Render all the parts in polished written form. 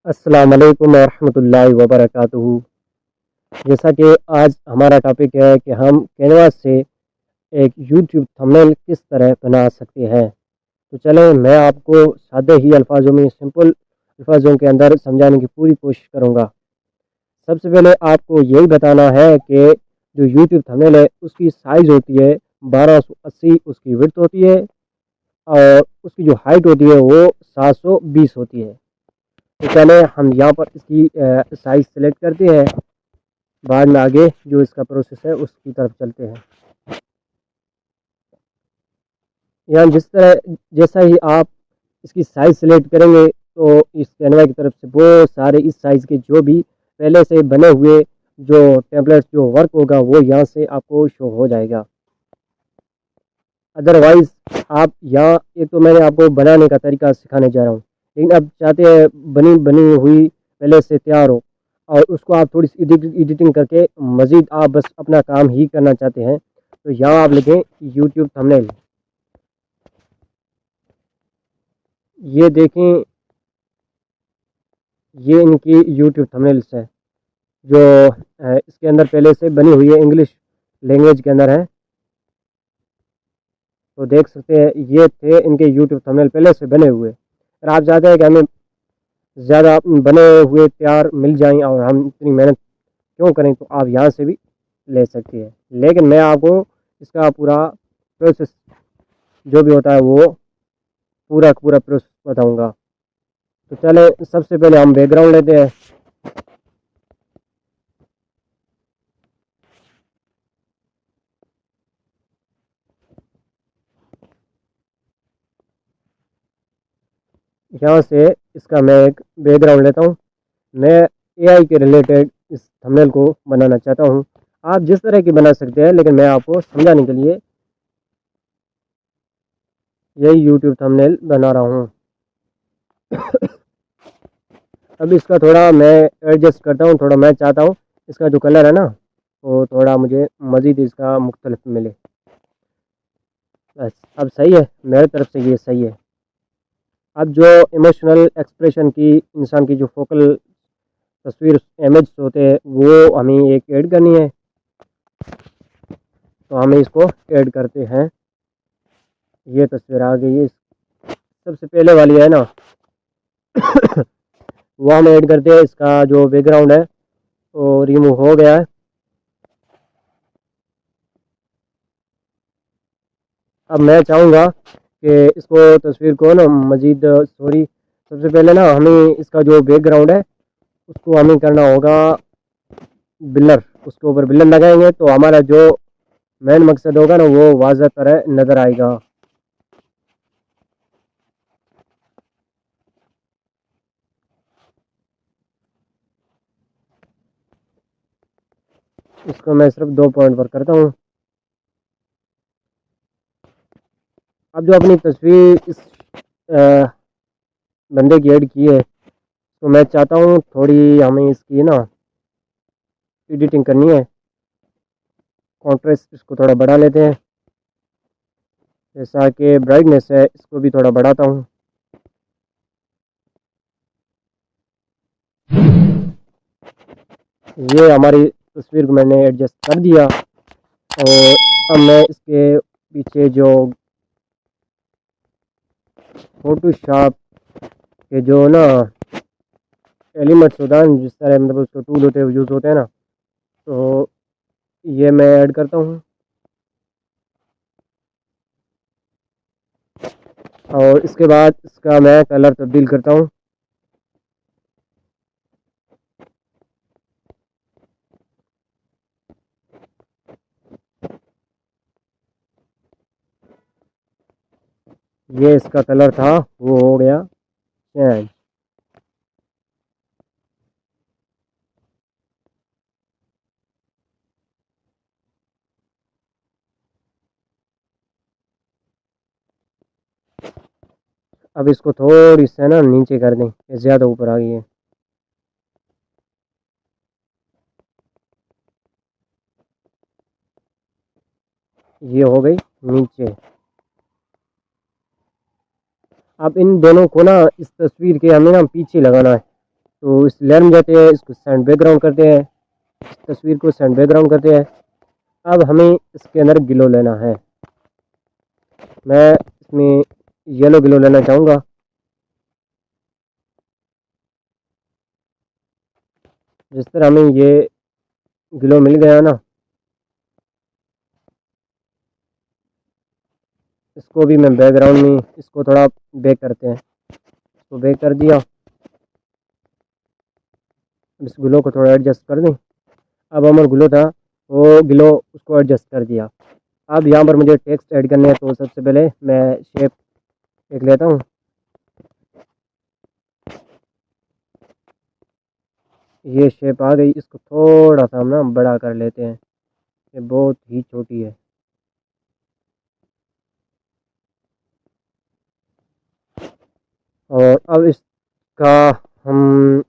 अस्सलाम वालेकुम रहमतुल्लाहि व बरकातुहू। जैसा कि आज हमारा टॉपिक है कि हम कैनवा से एक यूट्यूब थंबनेल किस तरह बना सकते हैं। तो चलें, मैं आपको सादे ही अल्फाजों में, सिंपल अल्फाजों के अंदर समझाने की पूरी कोशिश करूँगा। सबसे पहले आपको यही बताना है कि जो यूट्यूब थंबनेल है उसकी साइज़ होती है 1280 उसकी विड्थ होती है और उसकी जो हाइट होती है वो 720 होती है। तो चलें हम यहाँ पर इसकी साइज़ सेलेक्ट करते हैं, बाद में आगे जो इसका प्रोसेस है उसकी तरफ चलते हैं। यहाँ जैसा ही आप इसकी साइज़ सेलेक्ट करेंगे तो इस कैनवा की तरफ से बहुत सारे इस साइज़ के जो भी पहले से बने हुए जो टेम्पलेट्स जो वर्क होगा वो यहाँ से आपको शो हो जाएगा। अदरवाइज़ आप यहाँ, एक तो मैंने आपको बनाने का तरीका सिखाने जा रहा हूँ, लेकिन अब चाहते हैं बनी बनी हुई पहले से तैयार हो और उसको आप थोड़ी सी एडिटिंग करके मज़ीद आप बस अपना काम ही करना चाहते हैं, तो यहाँ आप लिखें यूट्यूब थंबनेल। ये देखें, ये इनकी यूट्यूब थंबनेल्स है जो इसके अंदर पहले से बनी हुई है, इंग्लिश लैंग्वेज के अंदर है। तो देख सकते हैं ये थे इनके यूट्यूब थंबनेल पहले से बने हुए। अगर आप चाहते हैं कि हमें ज़्यादा बने हुए तैयार मिल जाएं और हम इतनी मेहनत क्यों करें, तो आप यहाँ से भी ले सकते हैं, लेकिन मैं आपको इसका पूरा प्रोसेस जो भी होता है वो पूरा पूरा प्रोसेस बताऊंगा। तो चले सबसे पहले हम बैकग्राउंड लेते हैं। यहाँ से इसका मैं एक बैकग्राउंड लेता हूँ। मैं एआई के रिलेटेड इस थंबनेल को बनाना चाहता हूँ। आप जिस तरह की बना सकते हैं, लेकिन मैं आपको समझाने के लिए यही यूट्यूब थंबनेल बना रहा हूँ। अब इसका थोड़ा मैं एडजस्ट करता हूँ, थोड़ा मैं चाहता हूँ इसका जो कलर है ना वो थोड़ा मुझे मज़ीद इसका मुख्तलिफ मिले। बस अब सही है, मेरी तरफ से ये सही है। अब जो इमोशनल एक्सप्रेशन की इंसान की जो फोकल तस्वीर इमेज होते हैं वो हमें एक ऐड करनी है, तो हमें इसको ऐड करते हैं। ये तस्वीर आ गई है, सबसे पहले वाली है ना वो हम ऐड करते हैं। इसका जो बैकग्राउंड है वो रिमूव हो गया है। अब मैं चाहूँगा कि इसको तस्वीर को ना मज़ीद सबसे पहले ना हमें इसका जो बैकग्राउंड है उसको हमें करना होगा बिलर। उसके ऊपर बिलर लगाएंगे तो हमारा जो मेन मकसद होगा ना वो वाज़ह तरह नज़र आएगा। इसको मैं सिर्फ 2 पॉइंट पर करता हूँ। अब जो अपनी तस्वीर इस बंदे की ऐड की है, तो मैं चाहता हूँ थोड़ी हमें इसकी ना एडिटिंग करनी है। कॉन्ट्रास्ट इसको थोड़ा बढ़ा लेते हैं, जैसा कि ब्राइटनेस है इसको भी थोड़ा बढ़ाता हूँ। ये हमारी तस्वीर को मैंने एडजस्ट कर दिया और अब मैं इसके पीछे जो फोटोशॉप के जो ना एलिमेंट्स होता है, जिस तरह मतलब उसको टूल होते हैं यूज़ होते हैं ना, तो ये मैं ऐड करता हूँ और इसके बाद इसका मैं कलर तब्दील करता हूँ। ये इसका कलर था वो हो गया चेंज। अब इसको थोड़ी से ना नीचे कर दें, ये ज़्यादा ऊपर आ गई है। ये हो गई नीचे। अब इन दोनों को ना इस तस्वीर के हमें ना पीछे लगाना है, तो इस लेयर में जाते हैं, इसको सेंड बैकग्राउंड करते हैं, इस तस्वीर को सेंड बैकग्राउंड करते हैं। अब हमें इसके अंदर ग्लो लेना है। मैं इसमें येलो ग्लो लेना चाहूँगा। जिस तरह हमें ये ग्लो मिल गया ना, इसको भी मैं बैकग्राउंड में इसको थोड़ा बैक करते हैं, इसको बैक कर दिया। इस ग्लो को थोड़ा एडजस्ट कर दें। अब हमारा ग्लो था वो ग्लो उसको एडजस्ट कर दिया। अब यहाँ पर मुझे टेक्स्ट ऐड करने हैं, तो सबसे पहले मैं शेप एक लेता हूँ। ये शेप आ गई, इसको थोड़ा सा हम ना बड़ा कर लेते हैं, ये बहुत ही छोटी है। और अब इसका हम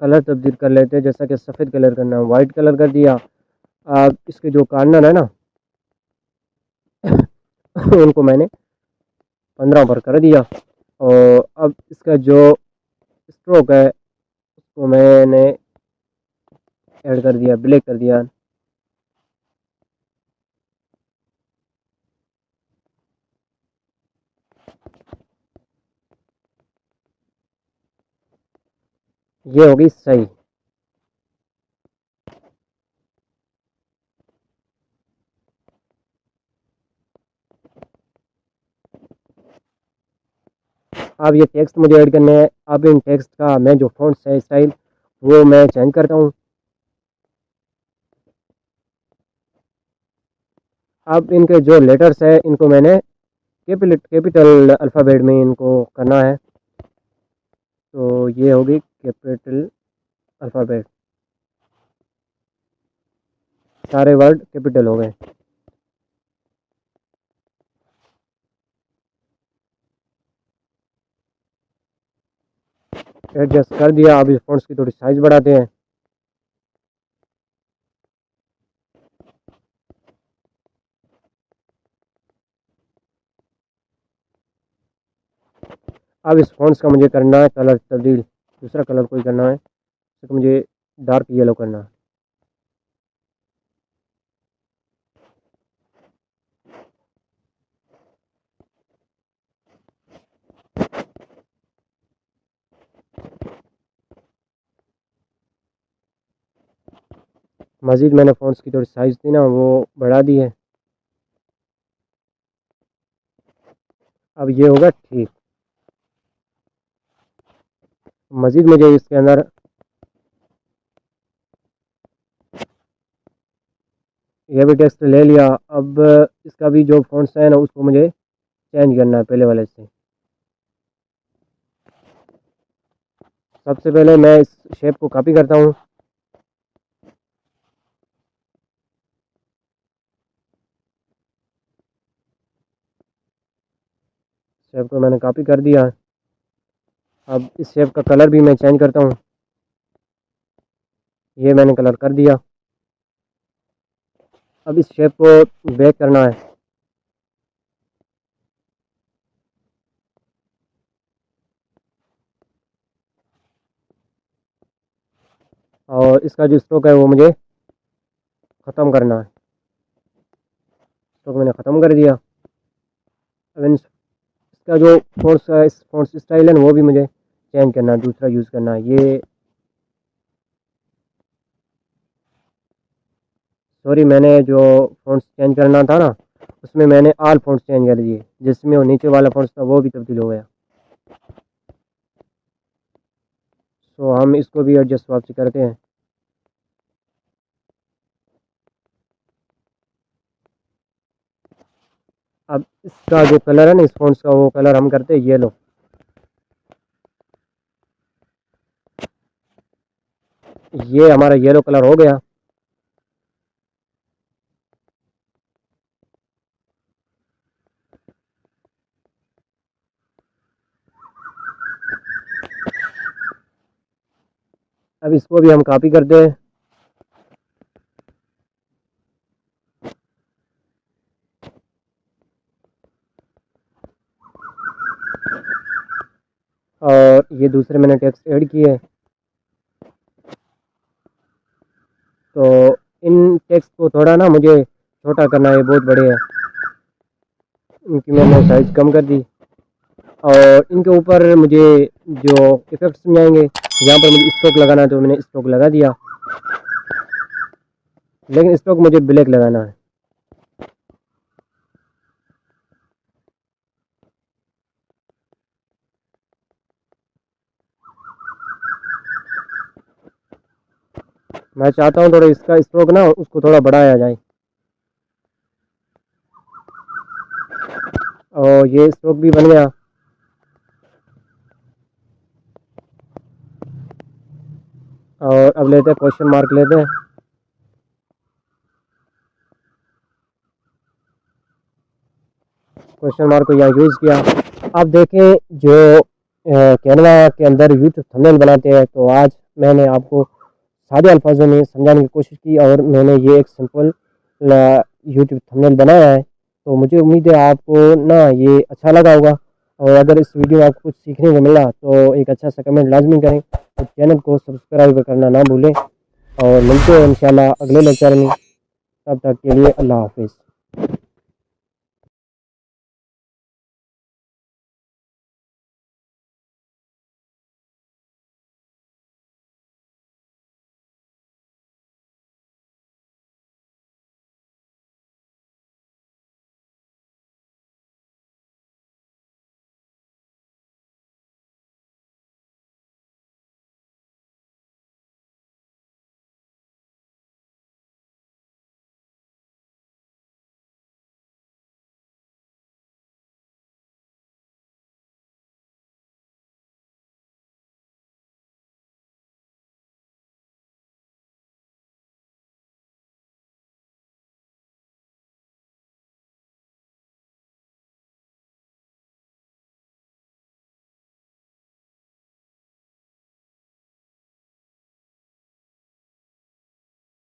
कलर तब्दील कर लेते हैं, जैसा कि सफ़ेद कलर करना है, वाइट कलर कर दिया। अब इसके जो कॉर्नर है ना उनको मैंने 15 पर कर दिया। और अब इसका जो स्ट्रोक है उसको मैंने ऐड कर दिया, ब्लैक कर दिया। ये होगी सही। अब ये टेक्स्ट मुझे ऐड करने हैं। अब इन टेक्स्ट का मैं जो फ़ॉन्ट है स्टाइल वो मैं चेंज करता हूँ। अब इनके जो लेटर्स है इनको मैंने कैपिटल अल्फ़ाबेट में इनको करना है। तो ये होगी कैपिटल अल्फ़ाबेट, सारे वर्ड कैपिटल हो गए। एडजस्ट कर दिया। अब इस फ़ॉन्ट्स की थोड़ी साइज़ बढ़ाते हैं। अब इस फ़ॉन्ट्स का मुझे करना है कलर तब्दील, दूसरा कलर कोई करना है, तो मुझे डार्क येलो करना है। मज़ीद मैंने फ़ॉन्ट्स की थोड़ी साइज़ थी ना वो बढ़ा दी है। अब ये होगा ठीक। मज़ीद मुझे इसके अंदर ये भी टेक्स्ट ले लिया। अब इसका भी जो फ़ॉन्ट्स है ना उसको मुझे चेंज करना है पहले वाले से। सबसे पहले मैं इस शेप को कॉपी करता हूँ। शेप को मैंने कॉपी कर दिया। अब इस शेप का कलर भी मैं चेंज करता हूँ। ये मैंने कलर कर दिया। अब इस शेप को बैक करना है। और इसका जो स्ट्रोक है वो मुझे ख़त्म करना है। स्ट्रोक मैंने ख़त्म कर दिया। अब इसका जो फ़ॉन्ट्स स्टाइल है ना वो भी मुझे चेंज करना है, दूसरा यूज़ करना है। ये सॉरी, मैंने जो फ़ॉन्ट्स चेंज करना था ना उसमें मैंने ऑल फ़ॉन्ट्स चेंज कर दिए, जिसमें वो नीचे वाला फ़ॉन्ट्स था वो भी तब्दील हो गया। तो हम इसको भी एडजस्ट वापसी करते हैं। अब इसका जो कलर है ना इस फ़ॉन्ट्स का वो कलर हम करते हैं येलो। ये हमारा येलो कलर हो गया। अब इसको भी हम कॉपी करते हैं। और ये दूसरे मैंने टेक्स्ट ऐड किए। तो इन टेक्स्ट को थोड़ा ना मुझे छोटा करना है, बहुत बड़े हैं, इनकी मैंने साइज़ कम कर दी। और इनके ऊपर मुझे जो इफ़ेक्ट्स मिल जाएंगे, यहाँ पर मुझे स्ट्रोक लगाना है तो मैंने स्ट्रोक लगा दिया, लेकिन स्ट्रोक मुझे ब्लैक लगाना है। मैं चाहता हूँ थोड़ा इसका स्ट्रोक ना उसको थोड़ा बढ़ाया जाए, और ये स्ट्रोक भी बन गया। और अब लेते हैं क्वेश्चन मार्क लेते हैं। क्वेश्चन मार्क को यहाँ यूज़ किया। आप देखें जो कैनवा के अंदर यूट्यूब थंबनेल बनाते हैं, तो आज मैंने आपको सादे अल्फाजों में समझाने की कोशिश की और मैंने ये एक सिंपल यूट्यूब थंबनेल बनाया है। तो मुझे उम्मीद है आपको ना ये अच्छा लगा होगा, और अगर इस वीडियो में आपको कुछ सीखने को मिला तो एक अच्छा सा कमेंट लाजमी करें, और चैनल को सब्सक्राइब करना ना भूलें। और मिलते हैं इंशाल्लाह अगले लेक्चर में, तब तक के लिए अल्लाह हाफिज़।